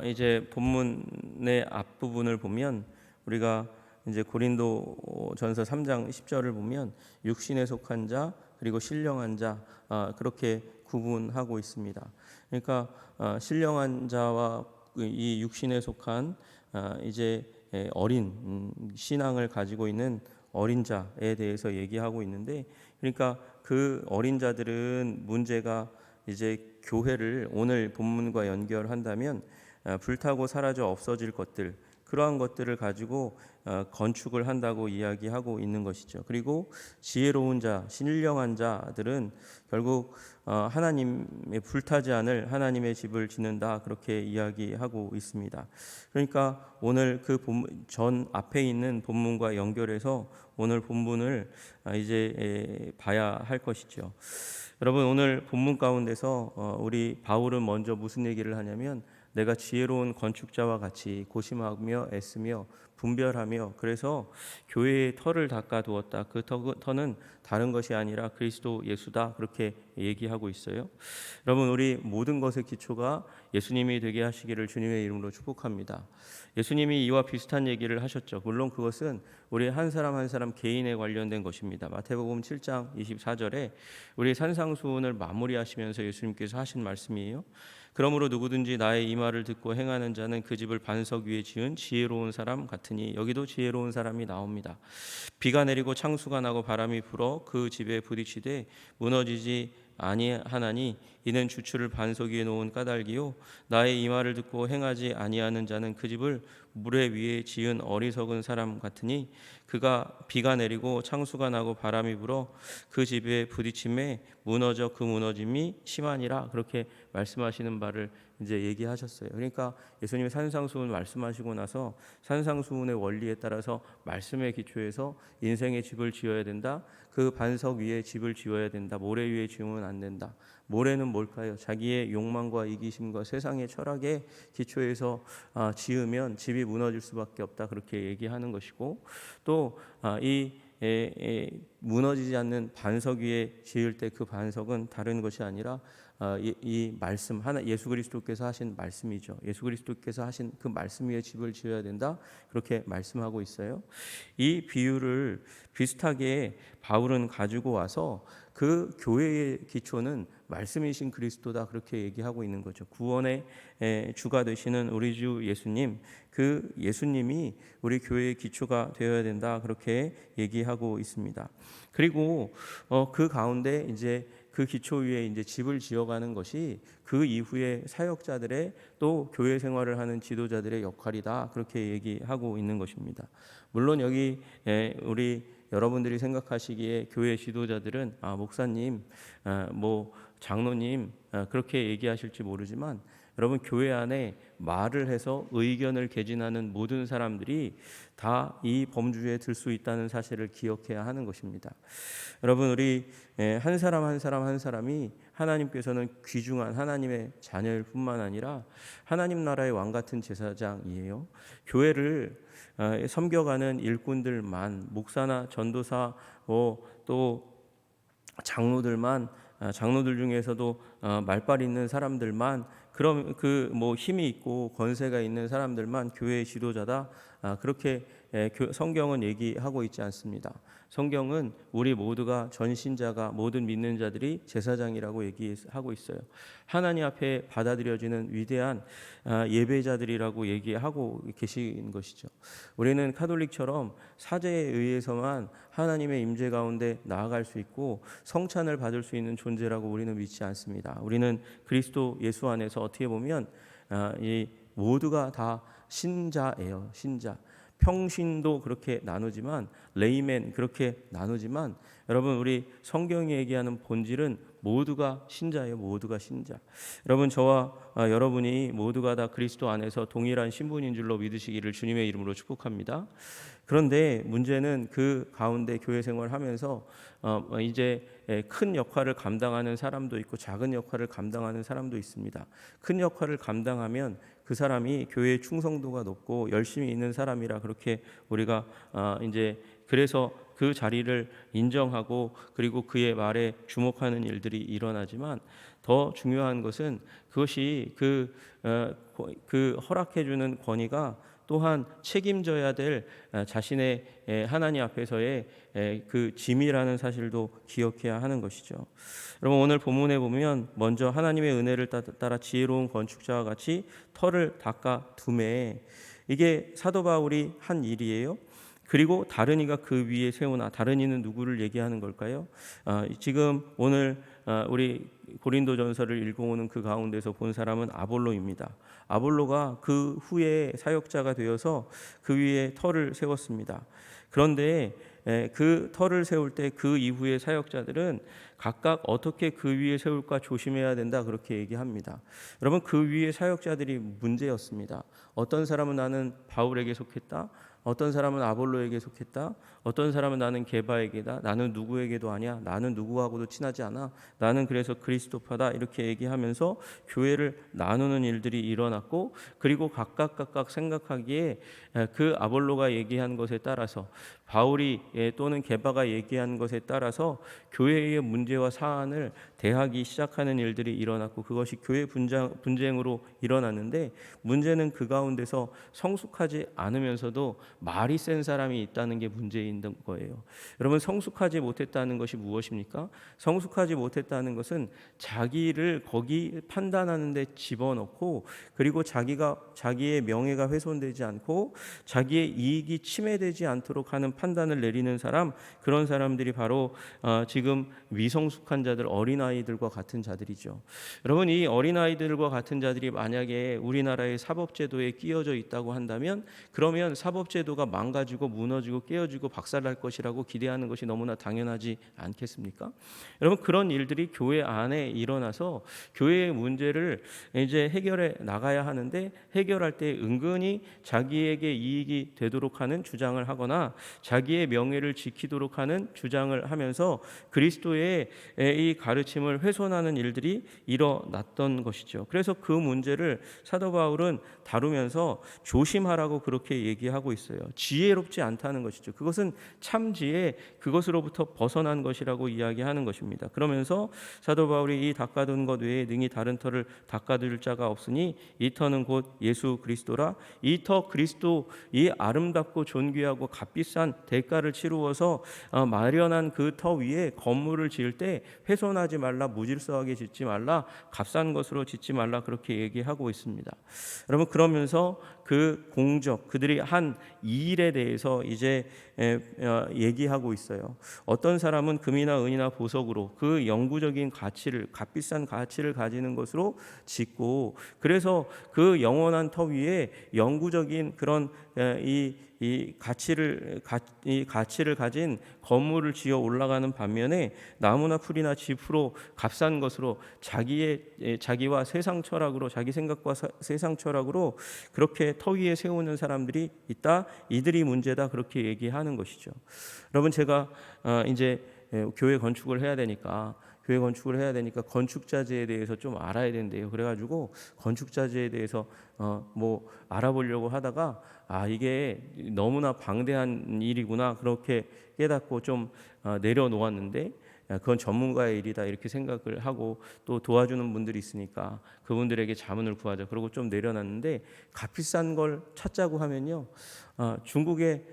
이제 본문의 앞부분을 보면 우리가 이제 고린도전서 3장 10절을 보면 육신에 속한 자 그리고 신령한 자 그렇게 구분하고 있습니다. 그러니까 신령한 자와 이 육신에 속한 이제 어린 신앙을 가지고 있는 어린 자에 대해서 얘기하고 있는데, 그러니까 그 어린 자들은 문제가 이제 교회를 오늘 본문과 연결한다면 불타고 사라져 없어질 것들, 그러한 것들을 가지고 건축을 한다고 이야기하고 있는 것이죠. 그리고 지혜로운 자, 신령한 자들은 결국 하나님의 불타지 않을 하나님의 집을 짓는다, 그렇게 이야기하고 있습니다. 그러니까 오늘 그 전 앞에 있는 본문과 연결해서 오늘 본문을 이제 봐야 할 것이죠. 여러분, 오늘 본문 가운데서 우리 바울은 먼저 무슨 얘기를 하냐면, 내가 지혜로운 건축자와 같이 고심하며 애쓰며 분별하며, 그래서 교회의 터를 닦아 두었다. 그 터는 다른 것이 아니라 그리스도 예수다, 그렇게 얘기하고 있어요. 여러분, 우리 모든 것의 기초가 예수님이 되게 하시기를 주님의 이름으로 축복합니다. 예수님이 이와 비슷한 얘기를 하셨죠. 물론 그것은 우리 한 사람 한 사람 개인에 관련된 것입니다. 마태복음 7장 24절에 우리 산상수훈을 마무리하시면서 예수님께서 하신 말씀이에요. 그러므로 누구든지 나의 이 말을 듣고 행하는 자는 그 집을 반석 위에 지은 지혜로운 사람 같으니, 여기도 지혜로운 사람이 나옵니다. 비가 내리고 창수가 나고 바람이 불어 그 집에 부딪히되 무너지지 아니하나니 이는 주추를 반석 위에 놓은 까닭이요 나의 이 말을 듣고 행하지 아니하는 자는 그 집을 모래 위에 지은 어리석은 사람 같으니, 그가 비가 내리고 창수가 나고 바람이 불어 그 집에 부딪힘에 무너져 그 무너짐이 심하니라, 그렇게 말씀하시는 바를 이제 얘기하셨어요. 그러니까 예수님이 산상수훈 말씀하시고 나서 산상수훈의 원리에 따라서 말씀의 기초에서 인생의 집을 지어야 된다. 그 반석 위에 집을 지어야 된다. 모래 위에 지으면 안 된다. 모래는 뭘까요? 자기의 욕망과 이기심과 세상의 철학의 기초에서 지으면 집이 무너질 수밖에 없다, 그렇게 얘기하는 것이고, 또 이 무너지지 않는 반석 위에 지을 때 그 반석은 다른 것이 아니라 이 말씀 하나, 예수 그리스도께서 하신 말씀이죠. 예수 그리스도께서 하신 그 말씀 위에 집을 지어야 된다, 그렇게 말씀하고 있어요. 이 비유를 비슷하게 바울은 가지고 와서 그 교회의 기초는 말씀이신 그리스도다, 그렇게 얘기하고 있는 거죠. 구원의 주가 되시는 우리 주 예수님, 그 예수님이 우리 교회의 기초가 되어야 된다, 그렇게 얘기하고 있습니다. 그리고 그 가운데 이제 그 기초 위에 이제 집을 지어가는 것이 그 이후에 사역자들의, 또 교회 생활을 하는 지도자들의 역할이다, 그렇게 얘기하고 있는 것입니다. 물론 여기 우리 여러분들이 생각하시기에 교회 지도자들은 목사님, 뭐 장로님, 그렇게 얘기하실지 모르지만, 여러분, 교회 안에 말을 해서 의견을 개진하는 모든 사람들이 다 이 범주에 들 수 있다는 사실을 기억해야 하는 것입니다. 여러분, 우리 한 사람 한 사람 한 사람이 하나님께서는 귀중한 하나님의 자녀일 뿐만 아니라 하나님 나라의 왕 같은 제사장이에요. 교회를 섬겨가는 일꾼들만, 목사나 전도사, 또 장로들만, 장로들 중에서도 말빨 있는 사람들만, 그럼 그 힘이 있고 권세가 있는 사람들만 교회의 지도자다, 그렇게 성경은 얘기하고 있지 않습니다. 성경은 우리 모두가, 전신자가, 모든 믿는 자들이 제사장이라고 얘기하고 있어요. 하나님 앞에 받아들여지는 위대한 예배자들이라고 얘기하고 계신 것이죠. 우리는 카톨릭처럼 사제에 의해서만 하나님의 임재 가운데 나아갈 수 있고 성찬을 받을 수 있는 존재라고 우리는 믿지 않습니다. 우리는 그리스도 예수 안에서 어떻게 보면 이 모두가 다 신자예요. 신자. 평신도 그렇게 나누지만, 레이맨 그렇게 나누지만, 여러분, 우리 성경이 얘기하는 본질은 모두가 신자예요. 모두가 신자. 여러분, 저와 여러분이 모두가 다 그리스도 안에서 동일한 신분인 줄로 믿으시기를 주님의 이름으로 축복합니다. 그런데 문제는 그 가운데 교회 생활하면서 이제 큰 역할을 감당하는 사람도 있고 작은 역할을 감당하는 사람도 있습니다. 큰 역할을 감당하면 그 사람이 교회의 충성도가 높고 열심히 있는 사람이라, 그렇게 우리가 이제 그래서 그 자리를 인정하고 그리고 그의 말에 주목하는 일들이 일어나지만 더 중요한 것은 그것이 그 허락해 주는 권위가 또한 책임져야 될 자신의 하나님 앞에서의 그 짐이라는 사실도 기억해야 하는 것이죠. 여러분 오늘 본문에 보면 먼저 하나님의 은혜를 따라 지혜로운 건축자와 같이 터를 닦아 두매, 이게 사도 바울이 한 일이에요. 그리고 다른 이가 그 위에 세우나, 다른 이는 누구를 얘기하는 걸까요? 지금 오늘 우리 고린도전서를 읽어오는 그 가운데서 본 사람은 아볼로입니다. 아볼로가 그 후에 사역자가 되어서 그 위에 터를 세웠습니다. 그런데 그 터를 세울 때 그 이후의 사역자들은 각각 어떻게 그 위에 세울까 조심해야 된다, 그렇게 얘기합니다. 여러분 그 위에 사역자들이 문제였습니다. 어떤 사람은 나는 바울에게 속했다, 어떤 사람은 아볼로에게 속했다, 어떤 사람은 나는 게바에게다, 나는 누구에게도 아니야, 나는 누구하고도 친하지 않아, 나는 그래서 그리스도파다, 이렇게 얘기하면서 교회를 나누는 일들이 일어났고, 그리고 각각 생각하기에 그 아볼로가 얘기한 것에 따라서, 바울이 또는 게바가 얘기한 것에 따라서 교회의 문제와 사안을 대하기 시작하는 일들이 일어났고, 그것이 교회 분쟁으로 일어났는데, 문제는 그 가운데서 성숙하지 않으면서도 말이 센 사람이 있다는 게 문제인 거예요. 여러분 성숙하지 못했다는 것이 무엇입니까? 성숙하지 못했다는 것은 자기를 거기 판단하는 데 집어넣고, 그리고 자기의 명예가 훼손되지 않고 자기의 이익이 침해되지 않도록 하는 판단을 내리는 사람, 그런 사람들이 바로 지금 미성숙한 자들, 어린아이들과 같은 자들이죠. 여러분 이 어린아이들과 같은 자들이 만약에 우리나라의 사법제도에 끼어져 있다고 한다면, 그러면 사법제도가 망가지고 무너지고 깨어지고 박살날 것이라고 기대하는 것이 너무나 당연하지 않겠습니까? 여러분 그런 일들이 교회 안에 일어나서 교회의 문제를 이제 해결해 나가야 하는데, 해결할 때 은근히 자기에게 이익이 되도록 하는 주장을 하거나 자기의 명예를 지키도록 하는 주장을 하면서 그리스도의 이 가르침을 훼손하는 일들이 일어났던 것이죠. 그래서 그 문제를 사도 바울은 다루면서 조심하라고 그렇게 얘기하고 있어요. 지혜롭지 않다는 것이죠. 그것은 참 지혜, 그것으로부터 벗어난 것이라고 이야기하는 것입니다. 그러면서 사도 바울이 이 닦아둔 것 외에 능히 다른 터를 닦아둘 자가 없으니 이 터는 곧 예수 그리스도라. 이 터 그리스도, 이 아름답고 존귀하고 값비싼 대가를 치루어서 마련한 그 터 위에 건물을 지을 때 훼손하지 말라, 무질서하게 짓지 말라, 값싼 것으로 짓지 말라, 그렇게 얘기하고 있습니다. 여러분 그러면서 그 공적, 그들이 한 이 일에 대해서 이제 얘기하고 있어요. 어떤 사람은 금이나 은이나 보석으로 그 영구적인 가치를, 값비싼 가치를 가지는 것으로 짓고, 그래서 그 영원한 터 위에 영구적인 그런 이 가치를 가진 건물을 지어 올라가는 반면에 나무나 풀이나 지프로 값싼 것으로 자기와 세상 철학으로, 자기 생각과 세상 철학으로 그렇게 터 위에 세우는 사람들이 있다. 이들이 문제다, 그렇게 얘기하는 것이죠. 여러분 제가 이제 교회 건축을 해야 되니까 건축자재에 대해서 좀 알아야 된대요. 그래가지고 건축자재에 대해서 뭐 알아보려고 하다가 이게 너무나 방대한 일이구나, 그렇게 깨닫고 좀 내려놓았는데, 그건 전문가의 일이다 이렇게 생각을 하고, 또 도와주는 분들이 있으니까 그분들에게 자문을 구하자 그러고 좀 내려놨는데, 값비싼 걸 찾자고 하면요, 중국의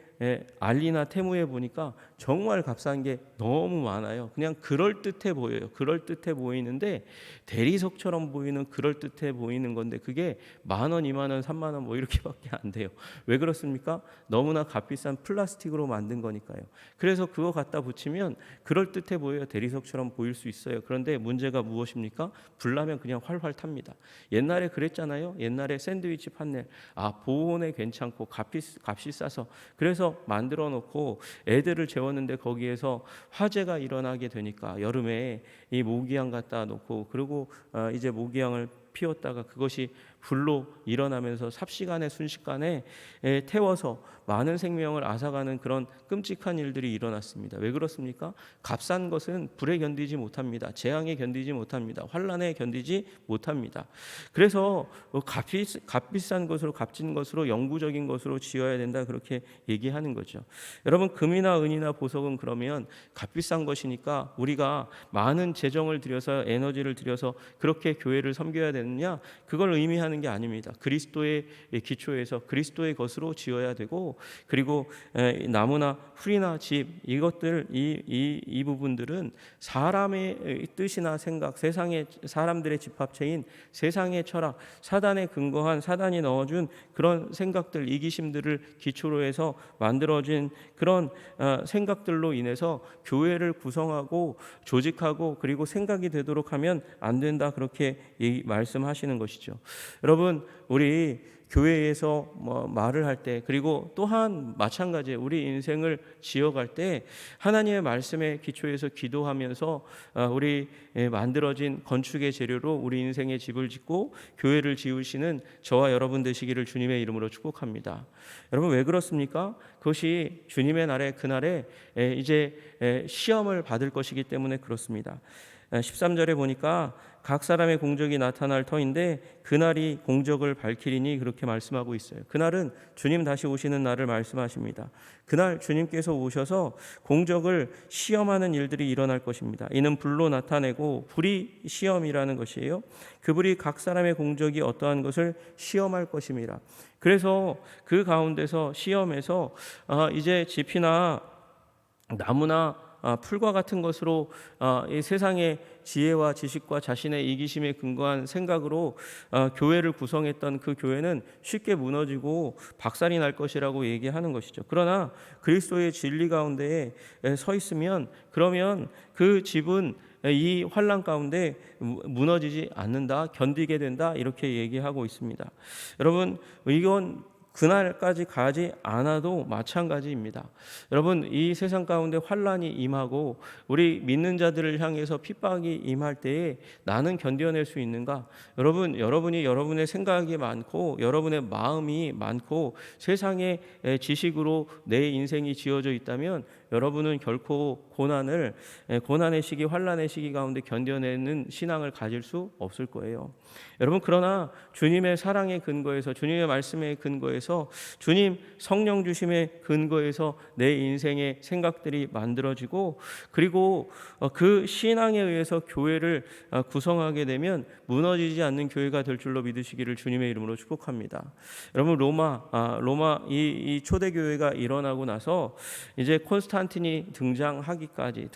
알리나 테무에 보니까 정말 값싼 게 너무 많아요. 그냥 그럴듯해 보여요. 그럴듯해 보이는데, 대리석처럼 보이는, 그럴듯해 보이는 건데 그게 10,000원, 20,000원, 30,000원 뭐 이렇게밖에 안 돼요. 왜 그렇습니까? 너무나 값비싼 플라스틱으로 만든 거니까요. 그래서 그거 갖다 붙이면 그럴듯해 보여요. 대리석처럼 보일 수 있어요. 그런데 문제가 무엇입니까? 불나면 그냥 활활 탑니다. 옛날에 그랬잖아요. 옛날에 샌드위치 판넬, 보온에 괜찮고 값이 싸서, 그래서 만들어 놓고 애들을 재웠는데 거기에서 화재가 일어나게 되니까 여름에 이 모기향 갖다 놓고, 그리고 이제 모기향을 피웠다가 그것이 불로 일어나면서 삽시간에 순식간에 태워서 많은 생명을 앗아가는 그런 끔찍한 일들이 일어났습니다. 왜 그렇습니까? 값싼 것은 불에 견디지 못합니다. 재앙에 견디지 못합니다. 환난에 견디지 못합니다. 그래서 값비싼 것으로, 값진 것으로, 영구적인 것으로 지어야 된다, 그렇게 얘기하는 거죠. 여러분, 금이나 은이나 보석은 그러면 값비싼 것이니까 우리가 많은 재정을 들여서, 에너지를 들여서 그렇게 교회를 섬겨야 되느냐? 그걸 의미하는 게 아닙니다. 그리스도의 기초에서 그리스도의 것으로 지어야 되고, 그리고 나무나 풀이나 집, 이것들, 이 부분들은 사람의 뜻이나 생각, 세상의 사람들의 집합체인 세상의 철학, 사단에 근거한, 사단이 넣어준 그런 생각들, 이기심들을 기초로 해서 만들어진 그런 생각들로 인해서 교회를 구성하고 조직하고 그리고 생각이 되도록 하면 안 된다, 그렇게 말씀하시는 것이죠. 여러분, 우리 교회에서 말을 할 때, 그리고 또한 마찬가지예요. 우리 인생을 지어갈 때 하나님의 말씀의 기초에서 기도하면서 우리 만들어진 건축의 재료로 우리 인생의 집을 짓고 교회를 지으시는 저와 여러분 되시기를 주님의 이름으로 축복합니다. 여러분, 왜 그렇습니까? 그것이 주님의 날에, 그날에 이제 시험을 받을 것이기 때문에 그렇습니다. 13절에 보니까 각 사람의 공적이 나타날 터인데 그날이 공적을 밝히리니, 그렇게 말씀하고 있어요. 그날은 주님 다시 오시는 날을 말씀하십니다. 그날 주님께서 오셔서 공적을 시험하는 일들이 일어날 것입니다. 이는 불로 나타내고, 불이 시험이라는 것이에요. 그 불이 각 사람의 공적이 어떠한 것을 시험할 것입니다. 그래서 그 가운데서 시험에서 이제 지피나 나무나 풀과 같은 것으로 이 세상의 지혜와 지식과 자신의 이기심에 근거한 생각으로 교회를 구성했던 그 교회는 쉽게 무너지고 박살이 날 것이라고 얘기하는 것이죠. 그러나 그리스도의 진리 가운데에 서 있으면, 그러면 그 집은 이 환난 가운데 무너지지 않는다, 견디게 된다, 이렇게 얘기하고 있습니다. 여러분, 이건 그날까지 가지 않아도 마찬가지입니다. 여러분, 이 세상 가운데 환난이 임하고 우리 믿는 자들을 향해서 핍박이 임할 때에 나는 견뎌낼 수 있는가? 여러분이 여러분의 생각이 많고 여러분의 마음이 많고 세상의 지식으로 내 인생이 지어져 있다면 여러분은 결코 고난의 시기, 환난의 시기 가운데 견뎌내는 신앙을 가질 수 없을 거예요. 여러분, 그러나 주님의 사랑의 근거에서, 주님의 말씀의 근거에서, 주님 성령 주심의 근거에서 내 인생의 생각들이 만들어지고, 그리고 그 신앙에 의해서 교회를 구성하게 되면 무너지지 않는 교회가 될 줄로 믿으시기를 주님의 이름으로 축복합니다. 여러분, 로마 이 초대 교회가 일어나고 나서 이제 콘스탄틴이 등장하기까지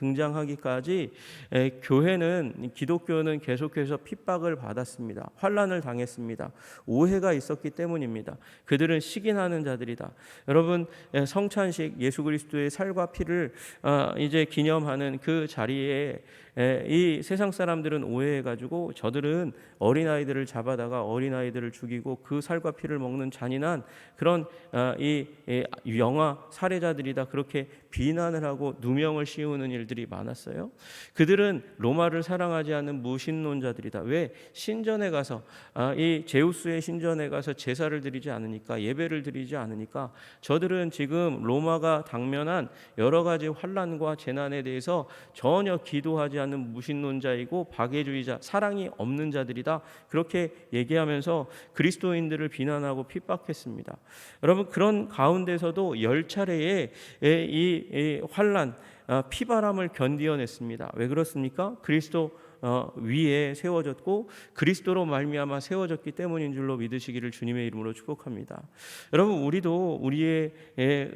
교회는, 기독교는 계속해서 핍박을 받았습니다. 환난을 당했습니다. 오해가 있었기 때문입니다. 그들은 시기나는 자들이다. 여러분, 성찬식, 예수 그리스도의 살과 피를 이제 기념하는 그 자리에 이 세상 사람들은 오해해가지고 저들은 어린아이들을 잡아다가 어린아이들을 죽이고 그 살과 피를 먹는 잔인한 그런 이 영아 살해자들이다, 그렇게 비난을 하고 누명을 씌우는 일들이 많았어요. 그들은 로마를 사랑하지 않는 무신론자들이다. 왜? 신전에 가서 이 제우스의 신전에 가서 제사를 드리지 않으니까, 예배를 드리지 않으니까 저들은 지금 로마가 당면한 여러 가지 환난과 재난에 대해서 전혀 기도하지 않는 무신론자이고 박애주의자, 사랑이 없는 자들이다, 그렇게 얘기하면서 그리스도인들을 비난하고 핍박했습니다. 여러분, 그런 가운데서도 10차례의 이 환난, 피바람을 견디어냈습니다. 왜 그렇습니까? 그리스도 위에 세워졌고 그리스도로 말미암아 세워졌기 때문인 줄로 믿으시기를 주님의 이름으로 축복합니다. 여러분, 우리도 우리의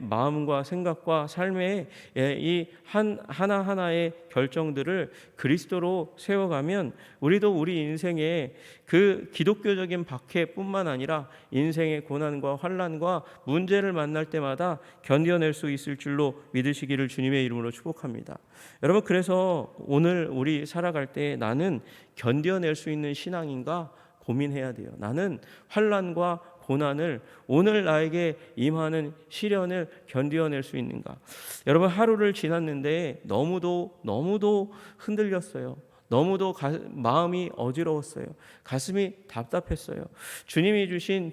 마음과 생각과 삶의 이 하나하나의 결정들을 그리스도로 세워가면 우리도 우리 인생의 그 기독교적인 박해뿐만 아니라 인생의 고난과 환난과 문제를 만날 때마다 견뎌낼 수 있을 줄로 믿으시기를 주님의 이름으로 축복합니다. 여러분, 그래서 오늘 우리 살아갈 때 나는 견뎌낼 수 있는 신앙인가 고민해야 돼요. 나는 환난과 고난을, 오늘 나에게 임하는 시련을 견뎌낼 수 있는가? 여러분, 하루를 지났는데 너무도 흔들렸어요. 너무도 마음이 어지러웠어요. 가슴이 답답했어요. 주님이 주신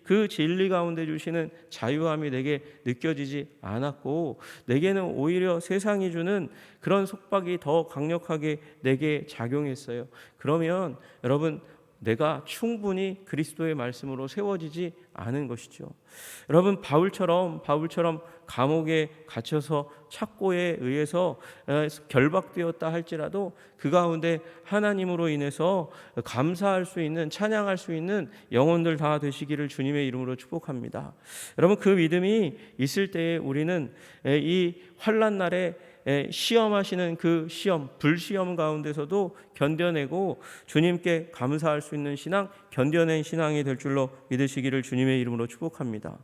그 진리 가운데 주시는 자유함이 내게 느껴지지 않았고, 내게는 오히려 세상이 주는 그런 속박이 더 강력하게 내게 작용했어요. 그러면 여러분, 내가 충분히 그리스도의 말씀으로 세워지지 않은 것이죠. 여러분, 바울처럼 감옥에 갇혀서 착고에 의해서 결박되었다 할지라도 그 가운데 하나님으로 인해서 감사할 수 있는, 찬양할 수 있는 영혼들 다 되시기를 주님의 이름으로 축복합니다. 여러분, 그 믿음이 있을 때에 우리는 이 환난 날에 시험하시는 그 시험, 불시험 가운데서도 견뎌내고 주님께 감사할 수 있는 신앙, 견뎌낸 신앙이 될 줄로 믿으시기를 주님의 이름으로 축복합니다.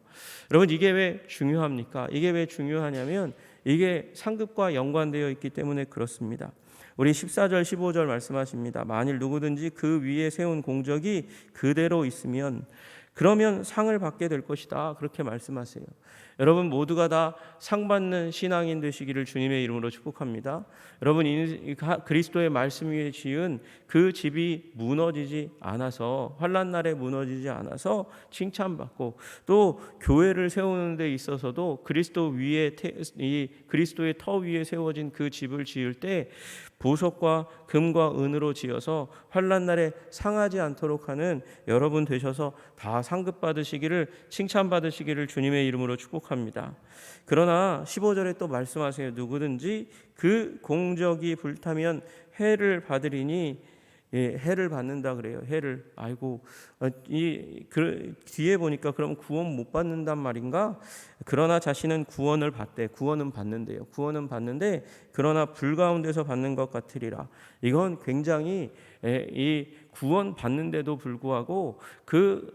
여러분, 이게 왜 중요합니까? 이게 왜 중요하냐면 이게 상급과 연관되어 있기 때문에 그렇습니다. 우리 14절 15절 말씀하십니다. 만일 누구든지 그 위에 세운 공적이 그대로 있으면 그러면 상을 받게 될 것이다. 그렇게 말씀하세요. 여러분, 모두가 다 상 받는 신앙인 되시기를 주님의 이름으로 축복합니다. 여러분, 그리스도의 말씀 위에 지은 그 집이 무너지지 않아서, 환난 날에 무너지지 않아서 칭찬받고, 또 교회를 세우는 데 있어서도 그리스도 위에 이 그리스도의 터 위에 세워진 그 집을 지을 때 보석과 금과 은으로 지어서 환난 날에 상하지 않도록 하는 여러분 되셔서 다 상급 받으시기를, 칭찬 받으시기를 주님의 이름으로 축복합니다. 그러나 15절에 또 말씀하세요. 누구든지 그 공적이 불타면 해를 받으리니, 해를 받는다 그래요. 해를. 아이고, 뒤에 보니까 그럼 구원 못 받는단 말인가? 그러나 자신은 구원을 받되, 구원은 받는데요. 구원은 받는데 그러나 불 가운데서 받는 것 같으리라. 이건 굉장히 이 구원 받는데도 불구하고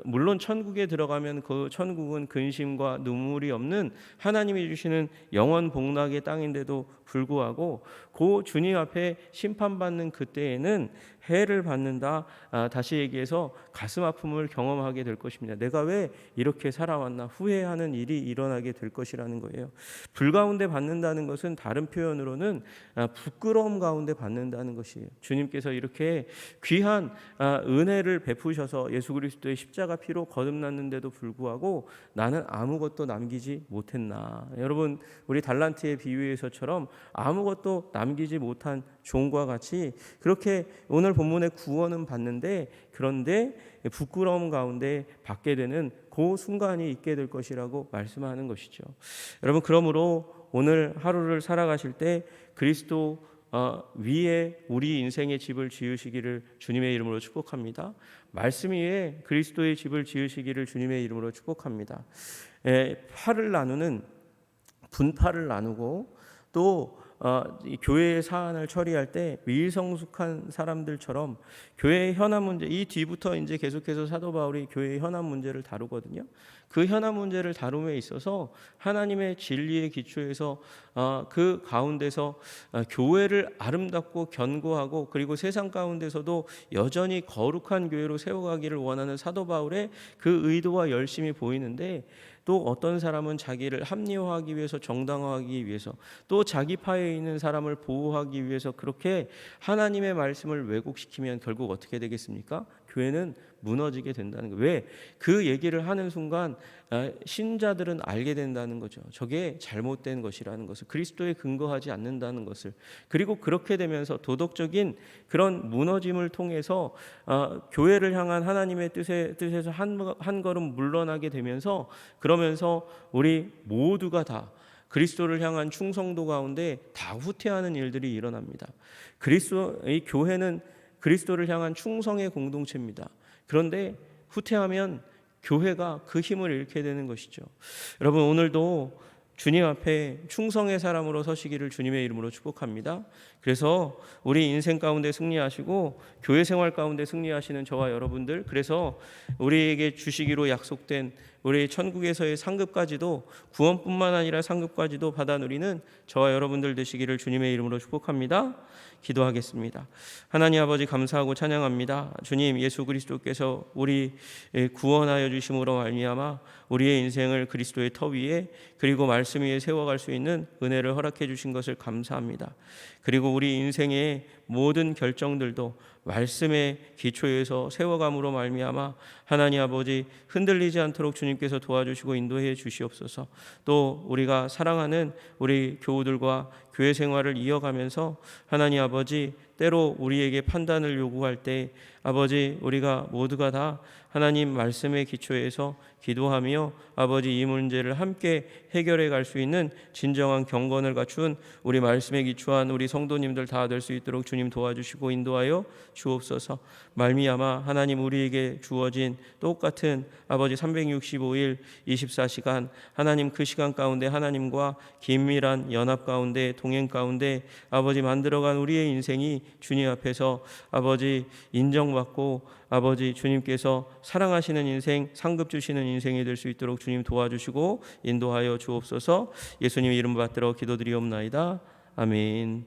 물론 천국에 들어가면 그 천국은 근심과 눈물이 없는 하나님이 주시는 영원 복락의 땅인데도 불구하고 그 주님 앞에 심판받는 그때에는 해를 받는다. 다시 얘기해서 가슴 아픔을 경험하게 될 것입니다. 내가 왜 이렇게 살아왔나 후회하는 일이 일어나게 될 것이라는 거예요. 불 가운데 받는다는 것은 다른 표현으로는 부끄러움 가운데 받는다는 것이에요. 주님께서 이렇게 귀한 은혜를 베푸셔서 예수 그리스도의 십자가 피로 거듭났는데도 불구하고 나는 아무것도 남기지 못했나. 여러분, 우리 달란트의 비유에서처럼 아무것도 남기지 못한 종과 같이 그렇게 오늘 본문의 구원은 받는데, 그런데 부끄러움 가운데 받게 되는 그 순간이 있게 될 것이라고 말씀하는 것이죠. 여러분, 그러므로 오늘 하루를 살아가실 때 그리스도 위에 우리 인생의 집을 지으시기를 주님의 이름으로 축복합니다. 말씀 위에 그리스도의 집을 지으시기를 주님의 이름으로 축복합니다. 파를 나누는, 분파를 나누고 또 이 교회의 사안을 처리할 때 미성숙한 사람들처럼 교회의 현안 문제, 이 뒤부터 이제 계속해서 사도 바울이 교회의 현안 문제를 다루거든요. 그 현안 문제를 다룸에 있어서 하나님의 진리의 기초에서 그 가운데서 교회를 아름답고 견고하고 그리고 세상 가운데서도 여전히 거룩한 교회로 세워가기를 원하는 사도 바울의 그 의도와 열심이 보이는데, 또 어떤 사람은 자기를 합리화하기 위해서, 정당화하기 위해서, 또 자기 파에 있는 사람을 보호하기 위해서 그렇게 하나님의 말씀을 왜곡시키면 결국 어떻게 되겠습니까? 교회는 무너지게 된다는 거예요. 왜? 그 얘기를 하는 순간 신자들은 알게 된다는 거죠. 저게 잘못된 것이라는 것을, 그리스도에 근거하지 않는다는 것을. 그리고 그렇게 되면서 도덕적인 그런 무너짐을 통해서 교회를 향한 하나님의 뜻에서 한 걸음 물러나게 되면서, 그러면서 우리 모두가 다 그리스도를 향한 충성도 가운데 다 후퇴하는 일들이 일어납니다. 이 교회는 그리스도를 향한 충성의 공동체입니다. 그런데 후퇴하면 교회가 그 힘을 잃게 되는 것이죠. 여러분, 오늘도 주님 앞에 충성의 사람으로 서시기를 주님의 이름으로 축복합니다. 그래서 우리 인생 가운데 승리하시고 교회 생활 가운데 승리하시는 저와 여러분들, 그래서 우리에게 주시기로 약속된 우리 천국에서의 상급까지도, 구원뿐만 아니라 상급까지도 받아 누리는 저와 여러분들 되시기를 주님의 이름으로 축복합니다. 기도하겠습니다. 하나님 아버지, 감사하고 찬양합니다. 주님, 예수 그리스도께서 우리 구원하여 주심으로 말미암아 우리의 인생을 그리스도의 터 위에, 그리고 말씀 말씀 위에 세워갈 수 있는 은혜를 허락해 주신 것을 감사합니다. 그리고 우리 인생의 모든 결정들도 말씀의 기초에서 세워감으로 말미암아 하나님 아버지 흔들리지 않도록 주님께서 도와주시고 인도해 주시옵소서. 또 우리가 사랑하는 우리 교우들과 교회 생활을 이어가면서 하나님 아버지 때로 우리에게 판단을 요구할 때 아버지 우리가 모두가 다 하나님 말씀의 기초에서 기도하며 아버지 이 문제를 함께 해결해 갈 수 있는 진정한 경건을 갖춘 우리 말씀에 기초한 우리 성도님들 다 될 수 있도록 주님 도와주시고 인도하여 주옵소서. 말미암아 하나님 우리에게 주어진 똑같은 아버지 365일 24시간 하나님 그 시간 가운데 하나님과 긴밀한 연합 가운데 동행 가운데 아버지 만들어간 우리의 인생이 주님 앞에서 아버지 인정받고 아버지 주님께서 사랑하시는 인생, 상급 주시는 인생이 될 수 있도록 주님 도와주시고 인도하여 주옵소서. 예수님 이름 받들어 기도드리옵나이다. 아멘.